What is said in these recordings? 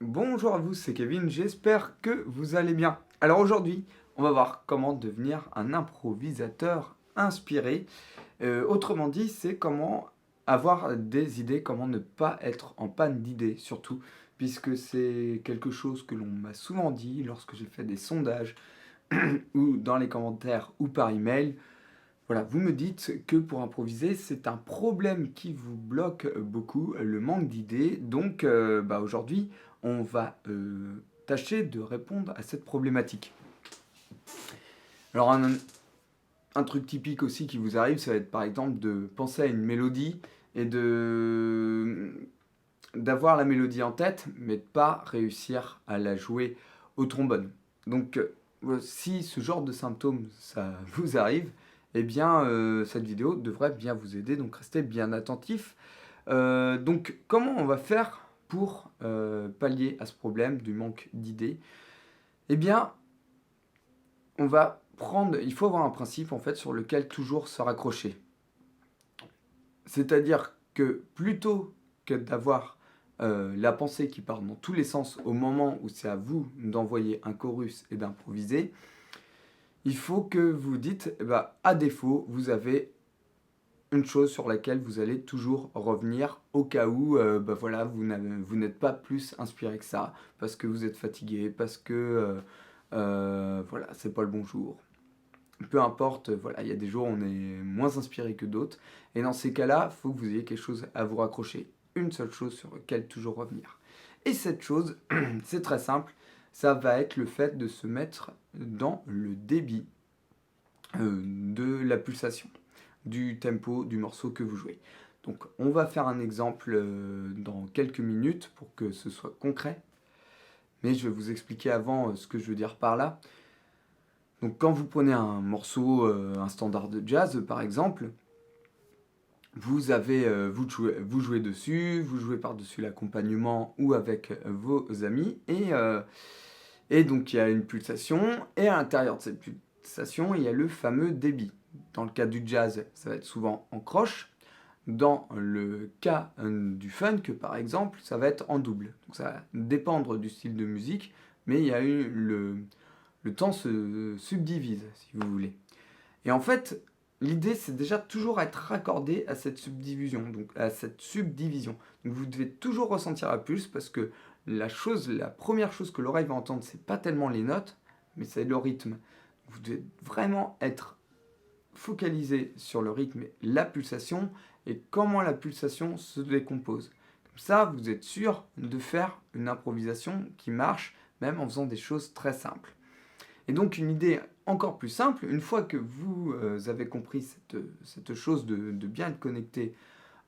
Bonjour à vous, c'est Kevin, j'espère que vous allez bien. Alors aujourd'hui, on va voir comment devenir un improvisateur inspiré. Autrement dit, c'est comment avoir des idées, comment ne pas être en panne d'idées surtout, puisque c'est quelque chose que l'on m'a souvent dit lorsque j'ai fait des sondages ou dans les commentaires ou par email. Voilà, vous me dites que pour improviser, c'est un problème qui vous bloque beaucoup, le manque d'idées. Donc, aujourd'hui, on va tâcher de répondre à cette problématique. Alors, un truc typique aussi qui vous arrive, ça va être par exemple de penser à une mélodie et d'avoir la mélodie en tête, mais de pas réussir à la jouer au trombone. Donc, si ce genre de symptômes, ça vous arrive, eh bien, cette vidéo devrait bien vous aider, donc restez bien attentifs. Donc, comment on va faire pour pallier à ce problème du manque d'idées? Eh bien, il faut avoir un principe en fait sur lequel toujours se raccrocher. C'est-à-dire que plutôt que d'avoir la pensée qui part dans tous les sens au moment où c'est à vous d'envoyer un chorus et d'improviser, il faut que vous dites, à défaut, vous avez une chose sur laquelle vous allez toujours revenir au cas où vous n'êtes pas plus inspiré que ça, parce que vous êtes fatigué, parce que c'est pas le bon jour. Peu importe, voilà, il y a des jours où on est moins inspiré que d'autres. Et dans ces cas-là, il faut que vous ayez quelque chose à vous raccrocher. Une seule chose sur laquelle toujours revenir. Et cette chose, c'est très simple, ça va être le fait de se mettre dans le débit de la pulsation, du tempo du morceau que vous jouez. Donc on va faire un exemple dans quelques minutes pour que ce soit concret. Mais je vais vous expliquer avant ce que je veux dire par là. Donc quand vous prenez un morceau, un standard de jazz par exemple, vous jouez dessus, vous jouez par-dessus l'accompagnement ou avec vos amis, et donc il y a une pulsation, et à l'intérieur de cette pulsation, il y a le fameux débit. Dans le cas du jazz, ça va être souvent en croche. Dans le cas du funk, par exemple, ça va être en double. Donc ça va dépendre du style de musique, mais il y a eu le temps se subdivise, si vous voulez. Et en fait, l'idée, c'est déjà toujours être raccordé à cette subdivision. Donc, à cette subdivision. Donc, vous devez toujours ressentir la pulse parce que la première chose que l'oreille va entendre, c'est pas tellement les notes, mais c'est le rythme. Vous devez vraiment être focalisé sur le rythme et la pulsation et comment la pulsation se décompose. Comme ça, vous êtes sûr de faire une improvisation qui marche, même en faisant des choses très simples. Et donc une idée encore plus simple, une fois que vous avez compris cette chose de bien être connecté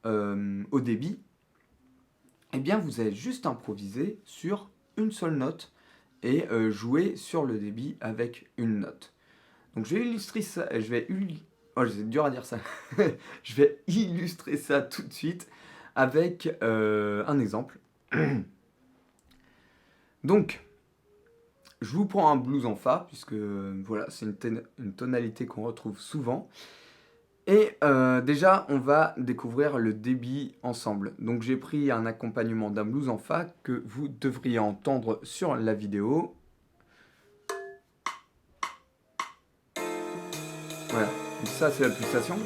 au débit, eh bien vous allez juste improviser sur une seule note et jouer sur le débit avec une note. Donc je vais illustrer ça, oh c'est dur à dire ça, je vais illustrer ça tout de suite avec un exemple. Donc, je vous prends un blues en fa, puisque voilà, c'est une tonalité qu'on retrouve souvent. Et déjà, on va découvrir le débit ensemble. Donc j'ai pris un accompagnement d'un blues en fa que vous devriez entendre sur la vidéo. Voilà, donc ça c'est la pulsation.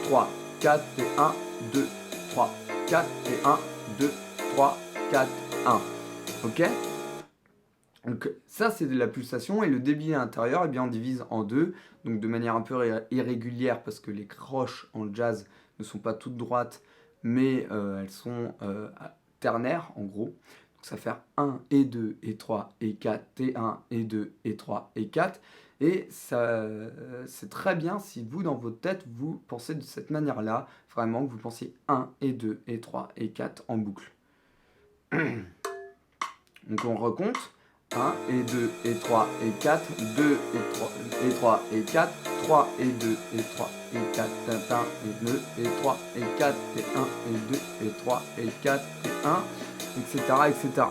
3, 4 et 1, 2, 3, 4 et 1, 2, 3, 4, 1. Ok? Donc ça c'est de la pulsation, et le débit à l'intérieur, eh bien, on divise en deux, donc de manière un peu irrégulière parce que les croches en jazz ne sont pas toutes droites, mais elles sont ternaires en gros. Donc ça fait 1 et 2 et 3 et 4 et 1 et 2 et 3 et 4. Et ça, c'est très bien si vous, dans votre tête, vous pensez de cette manière-là, vraiment que vous pensiez 1 et 2 et 3 et 4 en boucle. Donc on recompte. 1 et 2 et 3 et 4, 2 et 3 et 4, 3 et 2 et 3 et 4, 1 et 2 et 3 et 4 et 1 et 2 et 3 et 4 et 1, etc. etc.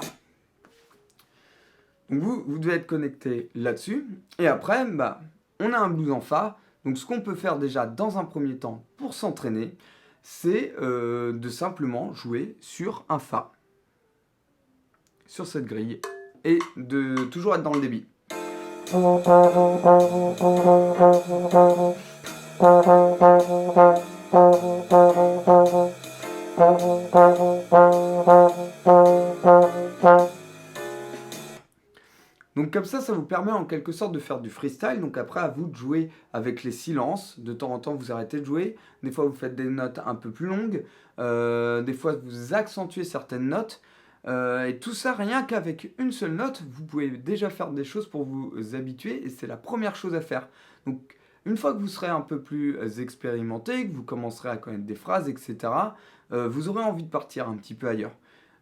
Donc vous devez être connecté là-dessus. Et après, on a un blues en fa. Donc ce qu'on peut faire déjà dans un premier temps pour s'entraîner, c'est de simplement jouer sur un fa. sur cette grille et de toujours être dans le débit. Donc comme ça vous permet en quelque sorte de faire du freestyle. Donc après, à vous de jouer avec les silences. De temps en temps, vous arrêtez de jouer. Des fois, vous faites des notes un peu plus longues. Des fois, vous accentuez certaines notes. Et tout ça, rien qu'avec une seule note, vous pouvez déjà faire des choses pour vous habituer. Et c'est la première chose à faire. Donc une fois que vous serez un peu plus expérimenté, que vous commencerez à connaître des phrases, etc., vous aurez envie de partir un petit peu ailleurs.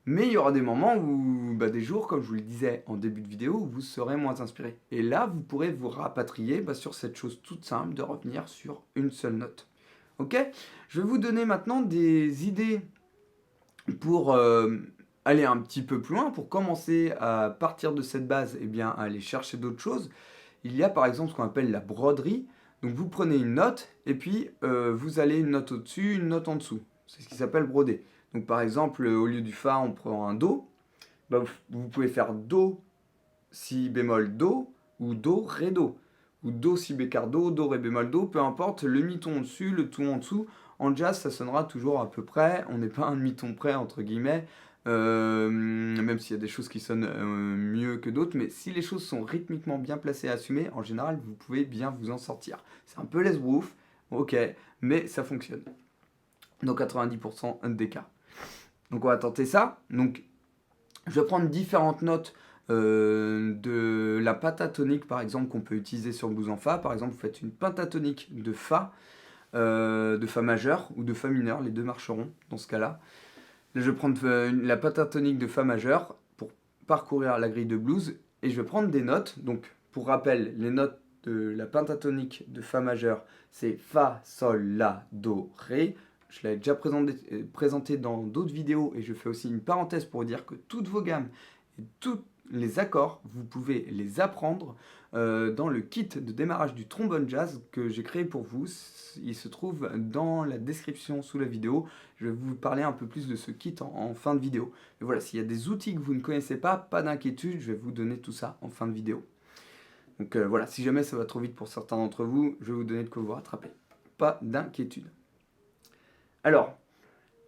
Mais il y aura des moments où, des jours, comme je vous le disais en début de vidéo, où vous serez moins inspiré. Et là, vous pourrez vous rapatrier sur cette chose toute simple de revenir sur une seule note. Ok? Je vais vous donner maintenant des idées pour aller un petit peu plus loin, pour commencer à partir de cette base, et bien, à aller chercher d'autres choses. Il y a par exemple ce qu'on appelle la broderie. Donc vous prenez une note, et puis vous allez une note au-dessus, une note en dessous. C'est ce qui s'appelle broder. Donc par exemple, au lieu du Fa, on prend un Do. Vous pouvez faire Do, Si bémol Do, ou Do, Ré, Do. Ou Do, Si bécard Do, Do, Ré bémol Do, peu importe, le mi-ton au-dessus, le ton en dessous. En jazz, ça sonnera toujours à peu près, on n'est pas un demi-ton près, entre guillemets, même s'il y a des choses qui sonnent mieux que d'autres, mais si les choses sont rythmiquement bien placées et assumées, en général, vous pouvez bien vous en sortir. C'est un peu l'esbrouf, ok, mais ça fonctionne. Dans 90% des cas. Donc on va tenter ça. Donc je vais prendre différentes notes de la pentatonique par exemple qu'on peut utiliser sur le blues en Fa. Par exemple, vous faites une pentatonique de Fa majeur ou de Fa mineur, les deux marcheront dans ce cas-là. Là, je vais prendre la pentatonique de Fa majeur pour parcourir la grille de blues et je vais prendre des notes. Donc pour rappel, les notes de la pentatonique de Fa majeur, c'est Fa, Sol, La, Do, Ré. Je l'avais déjà présenté dans d'autres vidéos et je fais aussi une parenthèse pour dire que toutes vos gammes et tous les accords, vous pouvez les apprendre dans le kit de démarrage du trombone jazz que j'ai créé pour vous. Il se trouve dans la description sous la vidéo. Je vais vous parler un peu plus de ce kit en fin de vidéo. Mais voilà, s'il y a des outils que vous ne connaissez pas d'inquiétude, je vais vous donner tout ça en fin de vidéo. Donc voilà, si jamais ça va trop vite pour certains d'entre vous, je vais vous donner de quoi vous rattraper. Pas d'inquiétude. Alors,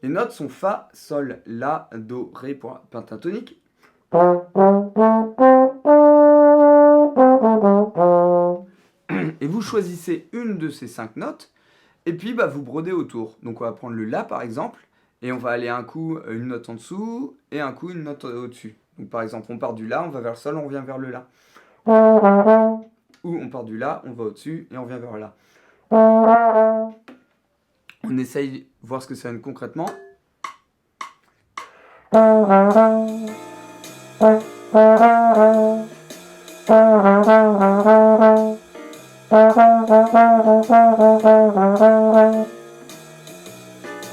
les notes sont Fa, Sol, La, Do, Ré pour la pentatonique. Et vous choisissez une de ces 5 notes, et puis vous brodez autour. Donc on va prendre le La par exemple, et on va aller un coup une note en dessous, et un coup une note au-dessus. Donc par exemple, on part du La, on va vers le Sol, on revient vers le La. Ou on part du La, on va au-dessus, et on revient vers le La. On essaye de voir ce que ça donne concrètement.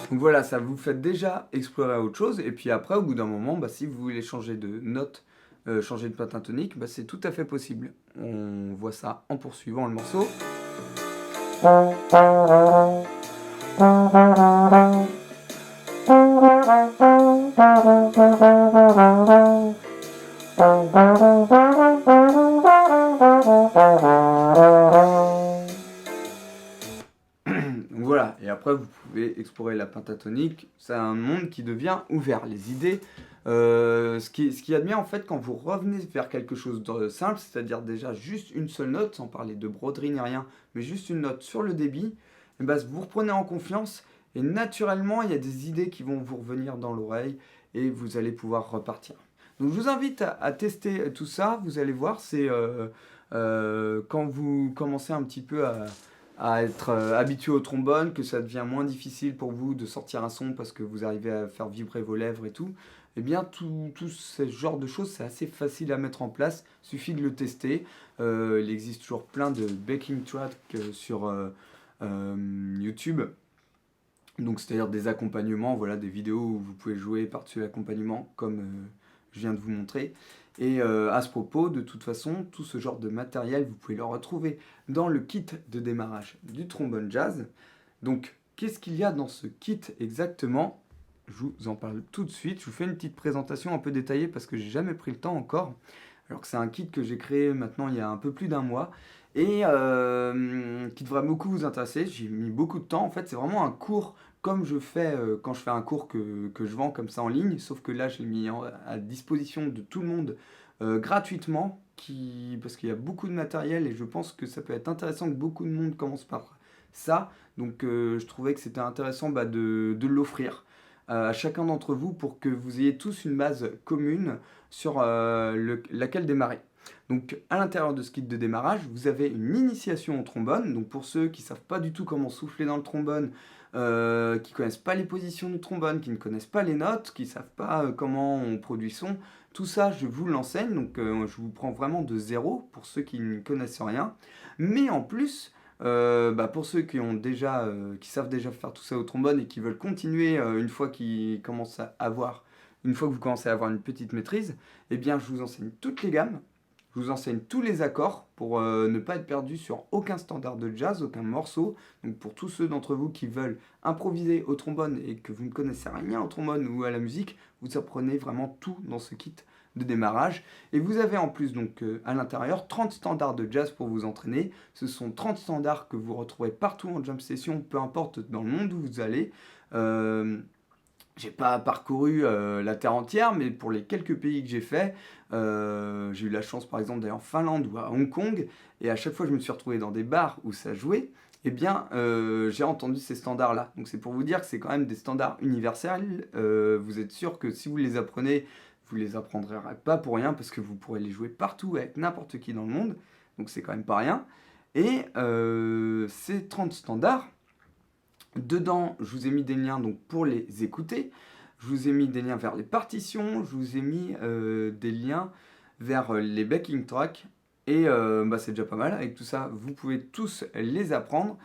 Donc voilà, ça vous fait déjà explorer autre chose. Et puis après, au bout d'un moment, si vous voulez changer de note, changer de pentatonique, c'est tout à fait possible. On voit ça en poursuivant le morceau. Donc voilà, et après vous pouvez explorer la pentatonique, c'est un monde qui devient ouvert, les idées. Ce qui y a de bien en fait quand vous revenez vers quelque chose de simple, c'est-à-dire déjà juste une seule note, sans parler de broderie ni rien, mais juste une note sur le débit, et vous reprenez en confiance et naturellement il y a des idées qui vont vous revenir dans l'oreille et vous allez pouvoir repartir. Donc je vous invite à tester tout ça, vous allez voir, c'est quand vous commencez un petit peu à être habitué au trombone, que ça devient moins difficile pour vous de sortir un son parce que vous arrivez à faire vibrer vos lèvres et tout, eh bien tout ce genre de choses, c'est assez facile à mettre en place, il suffit de le tester. Il existe toujours plein de backing tracks sur YouTube, donc c'est-à-dire des accompagnements, voilà, des vidéos où vous pouvez jouer par-dessus l'accompagnement comme je viens de vous montrer. Et à ce propos, de toute façon, tout ce genre de matériel, vous pouvez le retrouver dans le kit de démarrage du trombone jazz. Donc, qu'est-ce qu'il y a dans ce kit exactement? je vous en parle tout de suite. Je vous fais une petite présentation un peu détaillée parce que j'ai jamais pris le temps encore. Alors que c'est un kit que j'ai créé maintenant il y a un peu plus d'un mois et qui devrait beaucoup vous intéresser. J'ai mis beaucoup de temps. En fait, c'est vraiment un cours comme je fais quand je fais un cours que je vends comme ça en ligne, sauf que là, je l'ai mis à disposition de tout le monde gratuitement, parce qu'il y a beaucoup de matériel et je pense que ça peut être intéressant que beaucoup de monde commence par ça. Donc, je trouvais que c'était intéressant de l'offrir à chacun d'entre vous pour que vous ayez tous une base commune sur laquelle démarrer. Donc à l'intérieur de ce kit de démarrage, vous avez une initiation au trombone. Donc pour ceux qui ne savent pas du tout comment souffler dans le trombone, qui ne connaissent pas les positions du trombone, qui ne connaissent pas les notes, qui ne savent pas comment on produit son, tout ça je vous l'enseigne. Donc je vous prends vraiment de zéro pour ceux qui ne connaissent rien. Mais en plus, pour ceux qui savent déjà faire tout ça au trombone et qui veulent continuer une fois que vous commencez à avoir une petite maîtrise, eh bien je vous enseigne toutes les gammes, je vous enseigne tous les accords pour ne pas être perdu sur aucun standard de jazz, aucun morceau. Donc pour tous ceux d'entre vous qui veulent improviser au trombone et que vous ne connaissez rien au trombone ou à la musique, vous apprenez vraiment tout dans ce kit de démarrage. Et vous avez en plus donc à l'intérieur 30 standards de jazz pour vous entraîner. Ce sont 30 standards que vous retrouverez partout en jam session, peu importe dans le monde où vous allez. J'ai pas parcouru la terre entière, mais pour les quelques pays que j'ai fait, j'ai eu la chance par exemple d'aller en Finlande ou à Hong Kong, et à chaque fois que je me suis retrouvé dans des bars où ça jouait, eh bien j'ai entendu ces standards-là. Donc c'est pour vous dire que c'est quand même des standards universels. Vous êtes sûr que si vous les apprenez, vous les apprendrez pas pour rien, parce que vous pourrez les jouer partout avec n'importe qui dans le monde, donc c'est quand même pas rien. Et ces 30 standards, dedans, je vous ai mis des liens donc, pour les écouter. Je vous ai mis des liens vers les partitions. Je vous ai mis des liens vers les backing tracks. Et c'est déjà pas mal. Avec tout ça, vous pouvez tous les apprendre.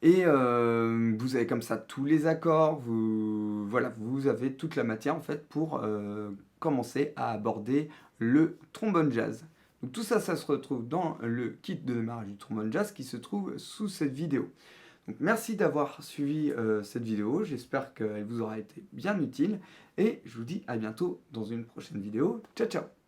Et vous avez comme ça tous les accords. Voilà, vous avez toute la matière en fait pour commencer à aborder le trombone jazz. Donc tout ça, ça se retrouve dans le kit de démarrage du trombone jazz qui se trouve sous cette vidéo. Donc merci d'avoir suivi cette vidéo, j'espère qu'elle vous aura été bien utile et je vous dis à bientôt dans une prochaine vidéo. Ciao ciao!